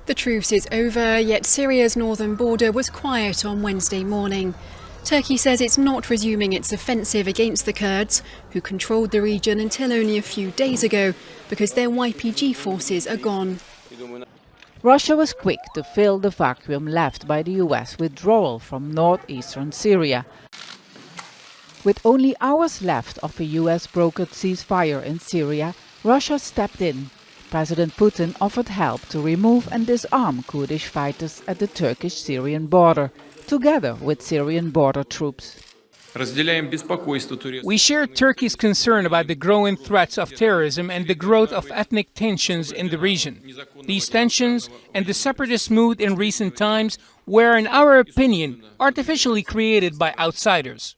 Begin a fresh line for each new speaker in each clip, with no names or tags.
The truce is over, yet Syria's northern border was quiet on Wednesday morning. Turkey says it's not resuming its offensive against the Kurds, who controlled the region until only a few days ago, because their YPG forces are gone.
Russia was quick to fill the vacuum left by the US withdrawal from northeastern Syria. With only hours left of a US-brokered ceasefire in Syria, Russia stepped in. President Putin offered help to remove and disarm Kurdish fighters at the Turkish-Syrian border, together with Syrian border troops.
We share Turkey's concern about the growing threats of terrorism and the growth of ethnic tensions in the region. These tensions and the separatist mood in recent times were, in our opinion, artificially created by outsiders.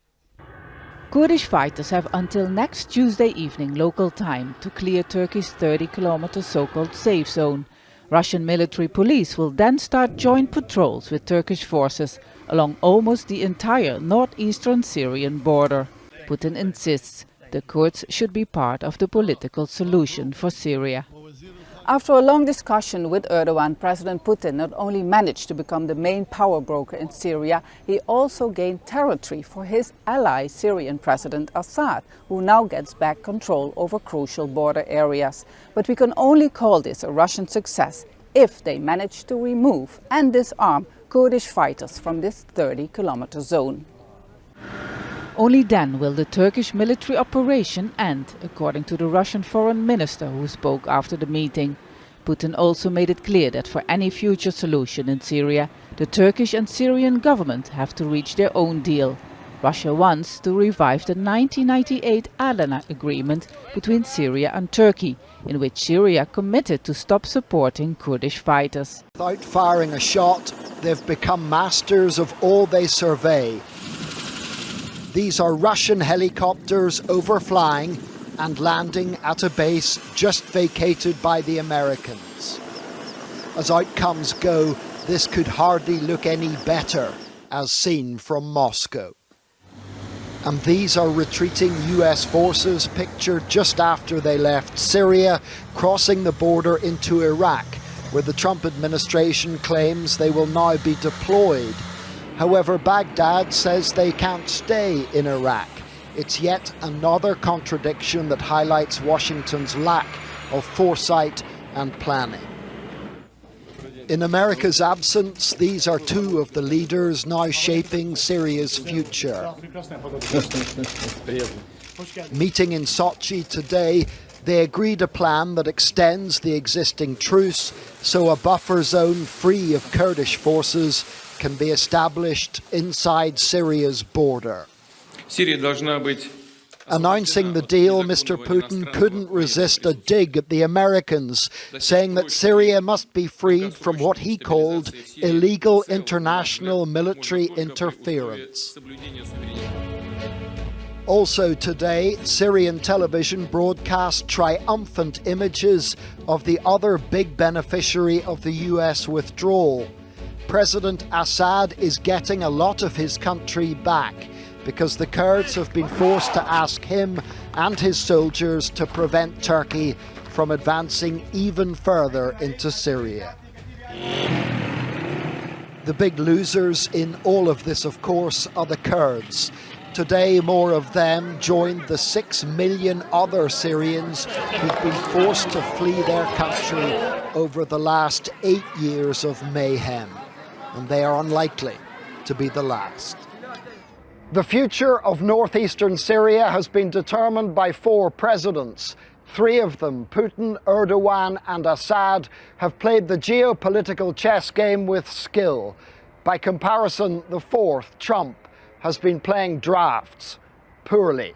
Kurdish fighters have until next Tuesday evening local time to clear Turkey's 30-kilometer so-called safe zone. Russian military police will then start joint patrols with Turkish forces along almost the entire northeastern Syrian border. Putin insists the Kurds should be part of the political solution for Syria. After a long discussion with Erdogan, President Putin not only managed to become the main power broker in Syria, he also gained territory for his ally, Syrian President Assad, who now gets back control over crucial border areas. But we can only call this a Russian success if they manage to remove and disarm Kurdish fighters from this 30-kilometer zone. Only then will the Turkish military operation end, according to the Russian foreign minister who spoke after the meeting. Putin also made it clear that for any future solution in Syria, the Turkish and Syrian government have to reach their own deal. Russia wants to revive the 1998 Adana agreement between Syria and Turkey, in which Syria committed to stop supporting Kurdish fighters.
Without firing a shot, they've become masters of all they survey. These are Russian helicopters overflying and landing at a base just vacated by the Americans. As outcomes go, this could hardly look any better, as seen from Moscow. And these are retreating US forces pictured just after they left Syria, crossing the border into Iraq, where the Trump administration claims they will now be deployed. However, Baghdad says they can't stay in Iraq. It's yet another contradiction that highlights Washington's lack of foresight and planning. In America's absence, these are two of the leaders now shaping Syria's future. Meeting in Sochi today, they agreed a plan that extends the existing truce so a buffer zone free of Kurdish forces can be established inside Syria's border. Announcing the deal, Mr. Putin couldn't resist a dig at the Americans, saying that Syria must be freed from what he called illegal international military interference. Also today, Syrian television broadcast triumphant images of the other big beneficiary of the US withdrawal. President Assad is getting a lot of his country back because the Kurds have been forced to ask him and his soldiers to prevent Turkey from advancing even further into Syria. The big losers in all of this, of course, are the Kurds. Today, more of them joined the 6 million other Syrians who've been forced to flee their country over the last 8 years of mayhem. And they are unlikely to be the last. The future of northeastern Syria has been determined by 4 presidents. 3 of them, Putin, Erdogan and Assad, have played the geopolitical chess game with skill. By comparison, the 4th, Trump, has been playing drafts poorly.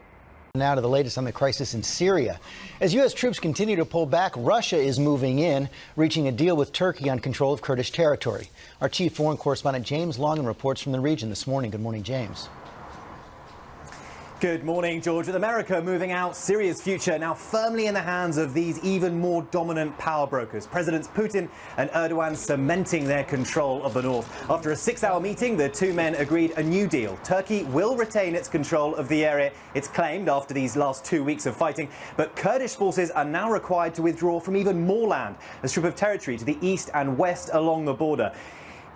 Now to the latest on the crisis in Syria. As U.S. troops continue to pull back, Russia is moving in, reaching a deal with Turkey on control of Kurdish territory. Our chief foreign correspondent James Longan reports from the region this morning. Good morning, James.
Good morning, George. With America moving out, Syria's future now firmly in the hands of these even more dominant power brokers. Presidents Putin and Erdogan cementing their control of the north. After a 6-hour meeting, the two men agreed a new deal. Turkey will retain its control of the area it's claimed after these last 2 weeks of fighting, but Kurdish forces are now required to withdraw from even more land, a strip of territory to the east and west along the border.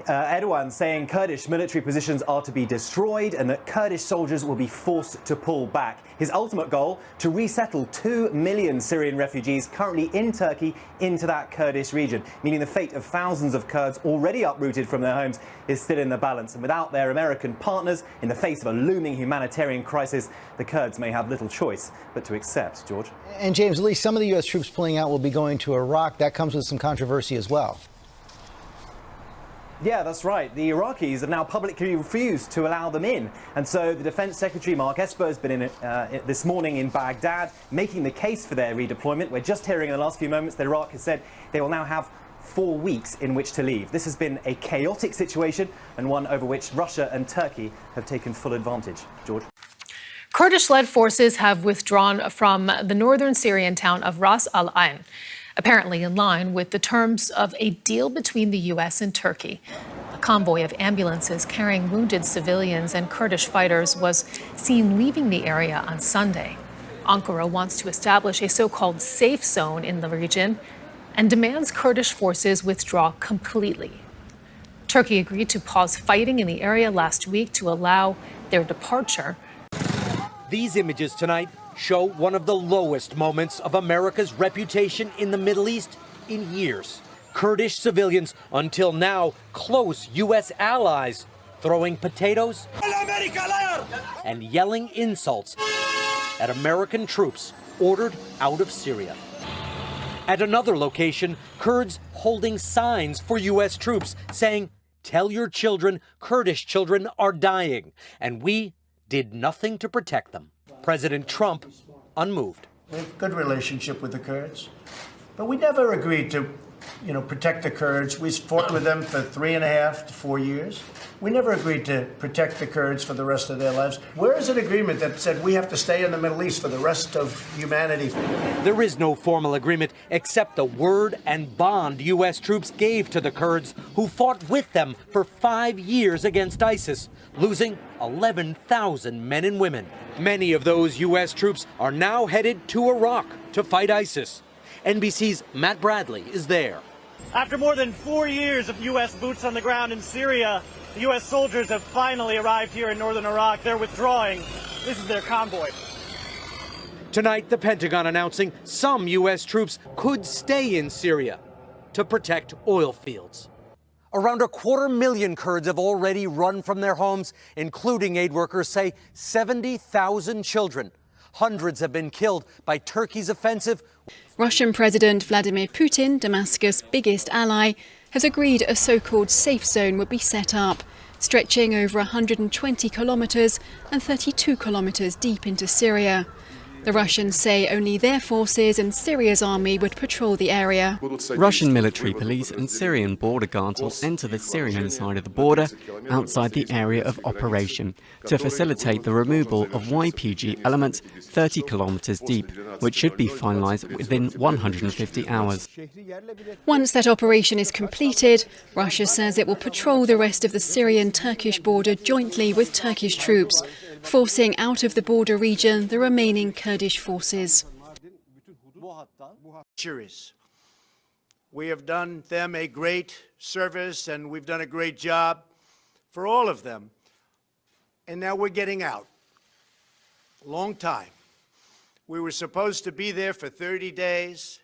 Erdogan saying Kurdish military positions are to be destroyed and that Kurdish soldiers will be forced to pull back. His ultimate goal, to resettle 2 million Syrian refugees currently in Turkey into that Kurdish region, meaning the fate of thousands of Kurds already uprooted from their homes is still in the balance. And without their American partners, in the face of a looming humanitarian crisis, the Kurds may have little choice but to accept. George?
And James, at least some of the U.S. troops pulling out will be going to Iraq. That comes with some controversy as well.
Yeah, that's right. The Iraqis have now publicly refused to allow them in. And so the Defense Secretary, Mark Esper, has been in this morning in Baghdad, making the case for their redeployment. We're just hearing in the last few moments that Iraq has said they will now have 4 weeks in which to leave. This has been a chaotic situation and one over which Russia and Turkey have taken full advantage. George?
Kurdish-led forces have withdrawn from the northern Syrian town of Ras Al Ain, apparently in line with the terms of a deal between the U.S. and Turkey. A convoy of ambulances carrying wounded civilians and Kurdish fighters was seen leaving the area on Sunday. Ankara wants to establish a so-called safe zone in the region and demands Kurdish forces withdraw completely. Turkey agreed to pause fighting in the area last week to allow their departure.
These images tonight show one of the lowest moments of America's reputation in the Middle East in years. Kurdish civilians, until now close U.S. allies, throwing potatoes and yelling insults at American troops ordered out of Syria. At another location, Kurds holding signs for U.S. troops saying, "Tell your children Kurdish children are dying, and we did nothing to protect them." President Trump, unmoved.
We have a good relationship with the Kurds, but we never agreed to, protect the Kurds. We fought with them for 3.5 to 4 years. We never agreed to protect the Kurds for the rest of their lives. Where is an agreement that said we have to stay in the Middle East for the rest of humanity?
There is no formal agreement except the word and bond U.S. troops gave to the Kurds who fought with them for 5 years against ISIS, losing 11,000 men and women. Many of those U.S. troops are now headed to Iraq to fight ISIS. NBC's Matt Bradley is there.
After more than 4 years of U.S. boots on the ground in Syria, the U.S. soldiers have finally arrived here in northern Iraq. They're withdrawing. This is their convoy.
Tonight, the Pentagon announcing some U.S. troops could stay in Syria to protect oil fields. Around 250,000 Kurds have already run from their homes, including aid workers say 70,000 children. Hundreds have been killed by Turkey's offensive.
Russian President Vladimir Putin, Damascus' biggest ally, has agreed a so-called safe zone would be set up, stretching over 120 kilometres and 32 kilometres deep into Syria. The Russians say only their forces and Syria's army would patrol the area.
Russian military police and Syrian border guards will enter the Syrian side of the border outside the area of operation to facilitate the removal of YPG elements 30 kilometres deep, which should be finalised within 150 hours.
Once that operation is completed, Russia says it will patrol the rest of the Syrian-Turkish border jointly with Turkish troops, forcing out of the border region the remaining Kurdish forces.
We have done them a great service and we've done a great job for all of them. And now we're getting out. Long time. We were supposed to be there for 30 days.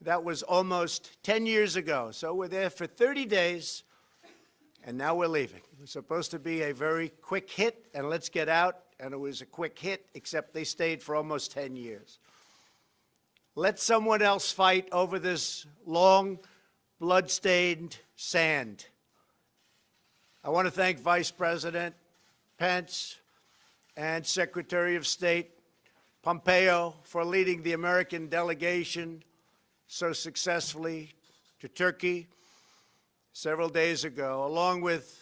That was almost 10 years ago. So we're there for 30 days and now we're leaving. It was supposed to be a very quick hit and let's get out. And it was a quick hit, except they stayed for almost 10 years. Let someone else fight over this long, blood-stained sand. I want to thank Vice President Pence and Secretary of State Pompeo for leading the American delegation so successfully to Turkey several days ago, along with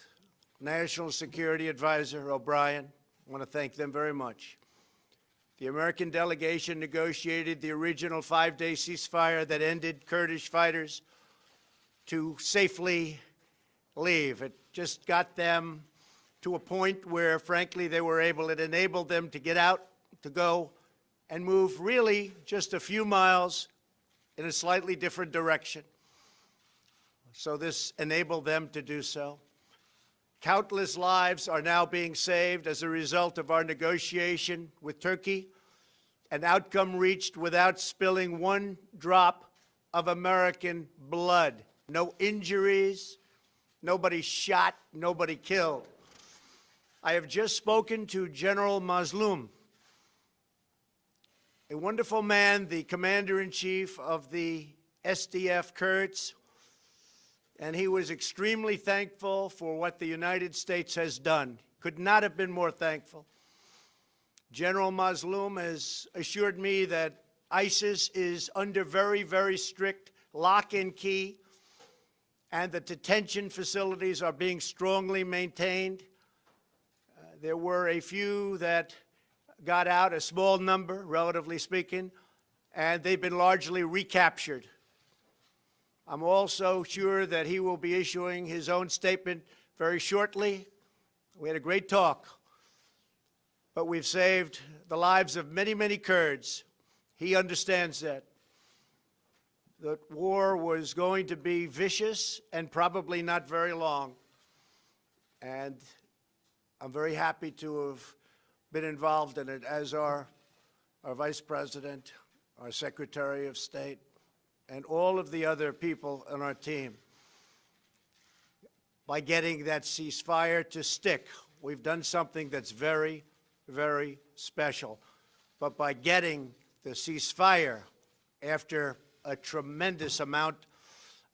National Security Advisor O'Brien. I want to thank them very much. The American delegation negotiated the original 5-day ceasefire that ended Kurdish fighters to safely leave. It just got them to a point where, frankly, it enabled them to get out, to go, and move really just a few miles in a slightly different direction. So this enabled them to do so. Countless lives are now being saved as a result of our negotiation with Turkey, an outcome reached without spilling one drop of American blood. No injuries, nobody shot, nobody killed. I have just spoken to General Mazloum, a wonderful man, the commander-in-chief of the SDF Kurds, and he was extremely thankful for what the United States has done. Could not have been more thankful. General Mazloum has assured me that ISIS is under very, very strict lock and key, and the detention facilities are being strongly maintained. There were a few that got out, a small number, relatively speaking, and they've been largely recaptured. I'm also sure that he will be issuing his own statement very shortly. We had a great talk, but we've saved the lives of many, many Kurds. He understands that. The war was going to be vicious and probably not very long. And I'm very happy to have been involved in it, as are our Vice President, our Secretary of State, and all of the other people on our team. By getting that ceasefire to stick, we've done something that's very, very special. But by getting the ceasefire after a tremendous amount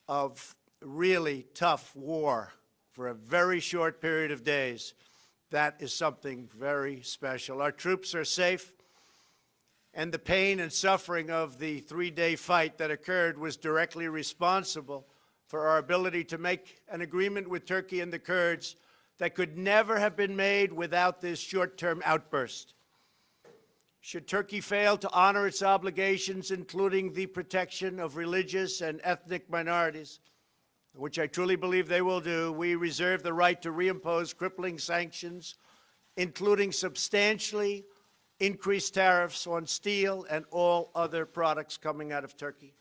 of really tough war for a very short period of days, that is something very special. Our troops are safe, and the pain and suffering of the 3-day fight that occurred was directly responsible for our ability to make an agreement with Turkey and the Kurds that could never have been made without this short-term outburst. Should Turkey fail to honor its obligations, including the protection of religious and ethnic minorities, which I truly believe they will do, we reserve the right to reimpose crippling sanctions, including substantially increased tariffs on steel and all other products coming out of Turkey.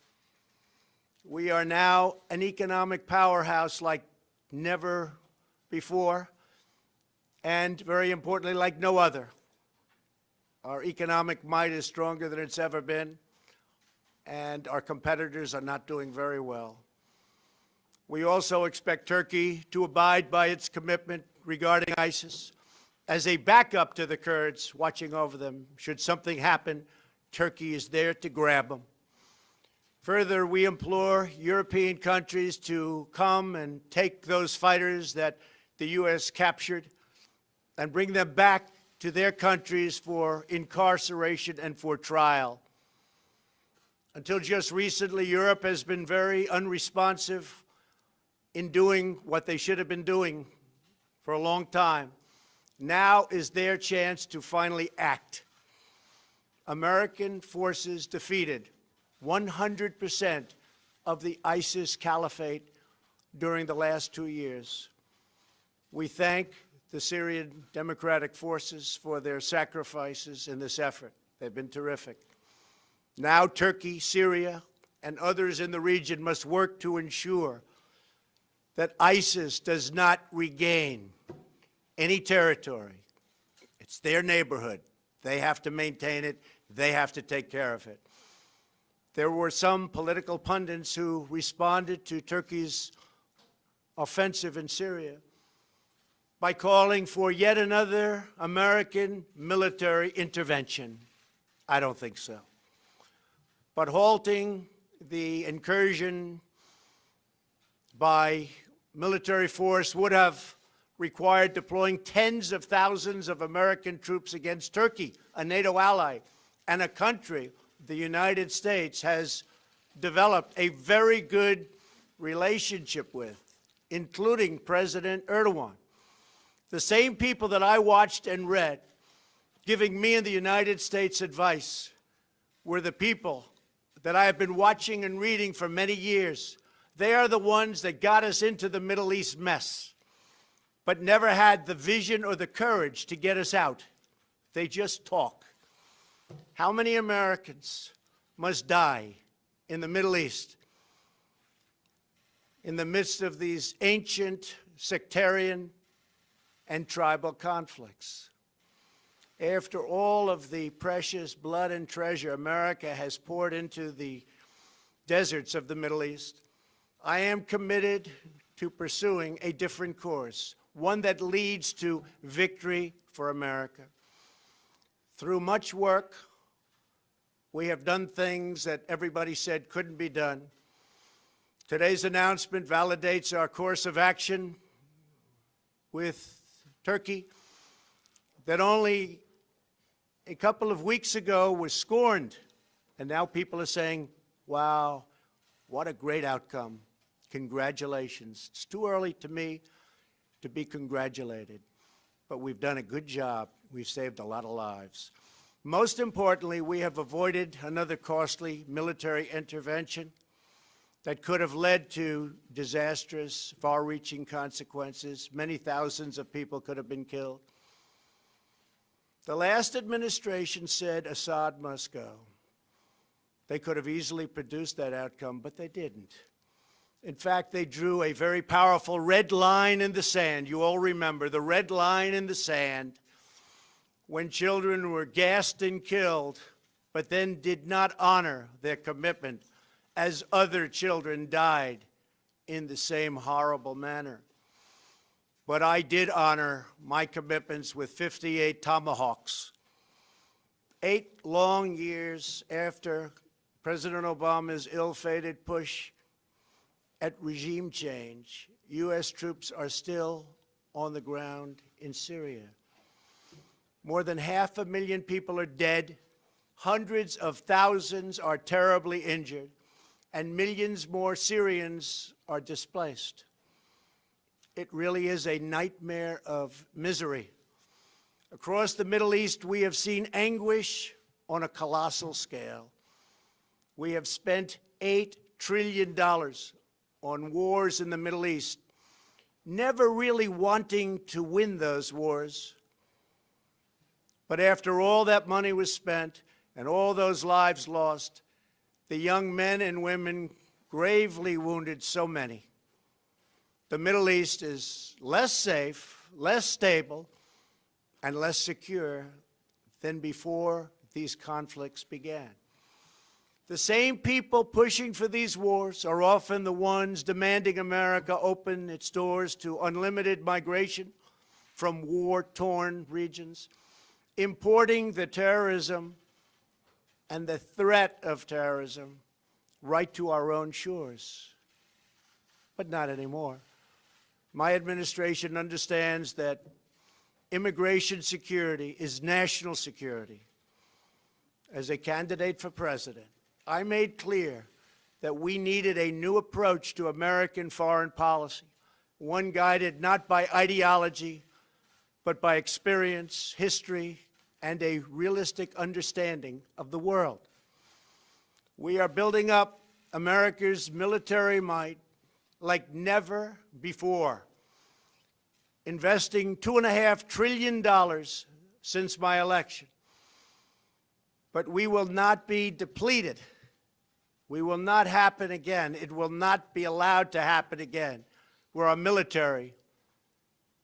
We are now an economic powerhouse like never before, and very importantly, like no other. Our economic might is stronger than it's ever been, and our competitors are not doing very well. We also expect Turkey to abide by its commitment regarding ISIS as a backup to the Kurds watching over them. Should something happen, Turkey is there to grab them. Further, we implore European countries to come and take those fighters that the U.S. captured and bring them back to their countries for incarceration and for trial. Until just recently, Europe has been very unresponsive in doing what they should have been doing for a long time. Now is their chance to finally act. American forces defeated 100% of the ISIS caliphate during the last 2 years. We thank the Syrian Democratic Forces for their sacrifices in this effort. They've been terrific. Now Turkey, Syria, and others in the region must work to ensure that ISIS does not regain any territory. It's their neighborhood. They have to maintain it. They have to take care of it. There were some political pundits who responded to Turkey's offensive in Syria by calling for yet another American military intervention. I don't think so. But halting the incursion by military force would have required deploying tens of thousands of American troops against Turkey, a NATO ally, and a country the United States has developed a very good relationship with, including President Erdogan. The same people that I watched and read giving me and the United States advice were the people that I have been watching and reading for many years. They are the ones that got us into the Middle East mess, but never had the vision or the courage to get us out. They just talk. How many Americans must die in the Middle East in the midst of these ancient, sectarian, and tribal conflicts? After all of the precious blood and treasure America has poured into the deserts of the Middle East, I am committed to pursuing a different course, one that leads to victory for America. Through much work, we have done things that everybody said couldn't be done. Today's announcement validates our course of action with Turkey that only a couple of weeks ago was scorned. And now people are saying, wow, what a great outcome. Congratulations. It's too early to me to be congratulated, but we've done a good job. We've saved a lot of lives. Most importantly, we have avoided another costly military intervention that could have led to disastrous, far-reaching consequences. Many thousands of people could have been killed. The last administration said Assad must go. They could have easily produced that outcome, but they didn't. In fact, they drew a very powerful red line in the sand. You all remember the red line in the sand when children were gassed and killed, but then did not honor their commitment as other children died in the same horrible manner. But I did honor my commitments with 58 Tomahawks. 8 long years after President Obama's ill-fated push at regime change, U.S. troops are still on the ground in Syria. More than 500,000 people are dead, hundreds of thousands are terribly injured, and millions more Syrians are displaced. It really is a nightmare of misery. Across the Middle East, we have seen anguish on a colossal scale. We have spent $8 trillion on wars in the Middle East, never really wanting to win those wars. But after all that money was spent and all those lives lost, the young men and women gravely wounded so many, the Middle East is less safe, less stable, and less secure than before these conflicts began. The same people pushing for these wars are often the ones demanding America open its doors to unlimited migration from war-torn regions, importing the terrorism and the threat of terrorism right to our own shores. But not anymore. My administration understands that immigration security is national security. As a candidate for president, I made clear that we needed a new approach to American foreign policy, one guided not by ideology, but by experience, history, and a realistic understanding of the world. We are building up America's military might like never before, investing $2.5 trillion since my election. But we will not be depleted. We will not happen again. It will not be allowed to happen again, where our military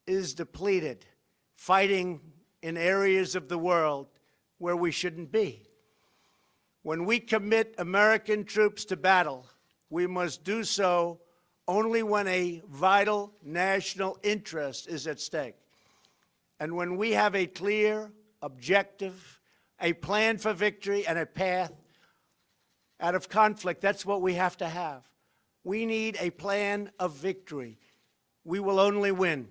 is depleted, fighting in areas of the world where we shouldn't be. When we commit American troops to battle, we must do so only when a vital national interest is at stake. And when we have a clear objective, a plan for victory, and a path out of conflict, that's what we have to have. We need a plan of victory. We will only win.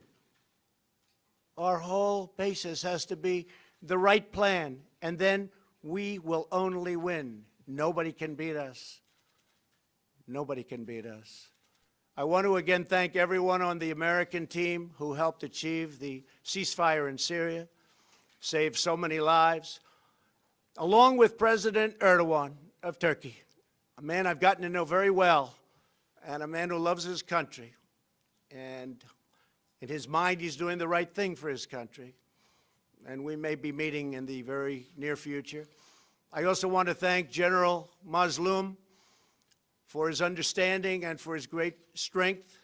Our whole basis has to be the right plan, and then we will only win. Nobody can beat us. Nobody can beat us. I want to again thank everyone on the American team who helped achieve the ceasefire in Syria. saved so many lives, along with President Erdogan of Turkey, a man I've gotten to know very well, and a man who loves his country. And in his mind, he's doing the right thing for his country. And we may be meeting in the very near future. I also want to thank General Mazloum for his understanding and for his great strength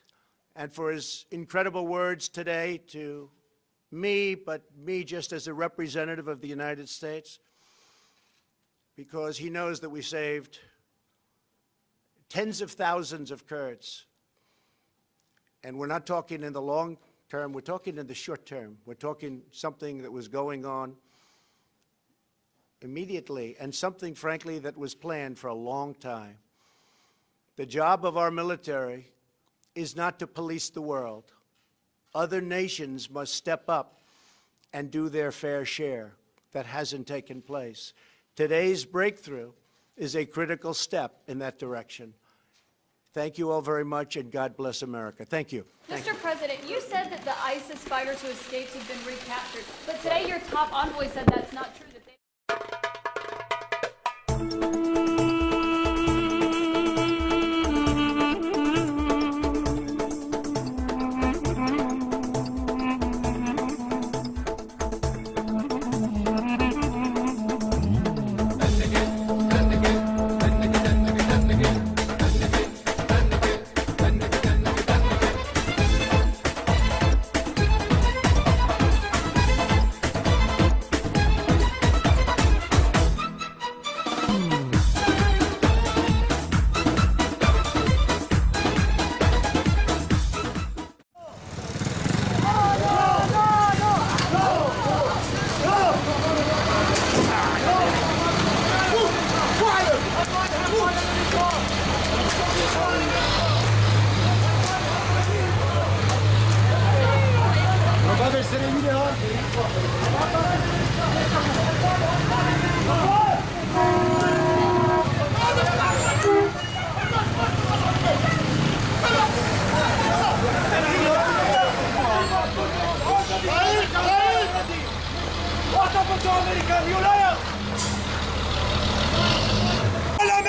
and for his incredible words today to me, but me just as a representative of the United States, because he knows that we saved tens of thousands of Kurds. And we're not talking in the long term, we're talking in the short term. We're talking something that was going on immediately and something, frankly, that was planned for a long time. The job of our military is not to police the world. Other nations must step up and do their fair share. That hasn't taken place. Today's breakthrough is a critical step in that direction. Thank you all very much, and God bless America. Thank you.
Mr. President, you said that the ISIS fighters who escaped have been recaptured, but today your top envoy said that's not true.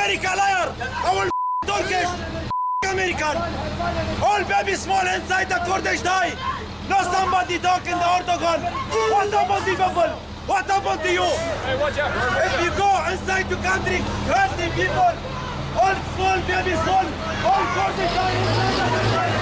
America liar! Our Turkish American! All baby small inside the Kurdish die! No somebody talk in the Erdogan! What about the people? What about you? Hey, watch out! If you go inside the country, hurt the people! All small baby small! All Kurdish die inside the country!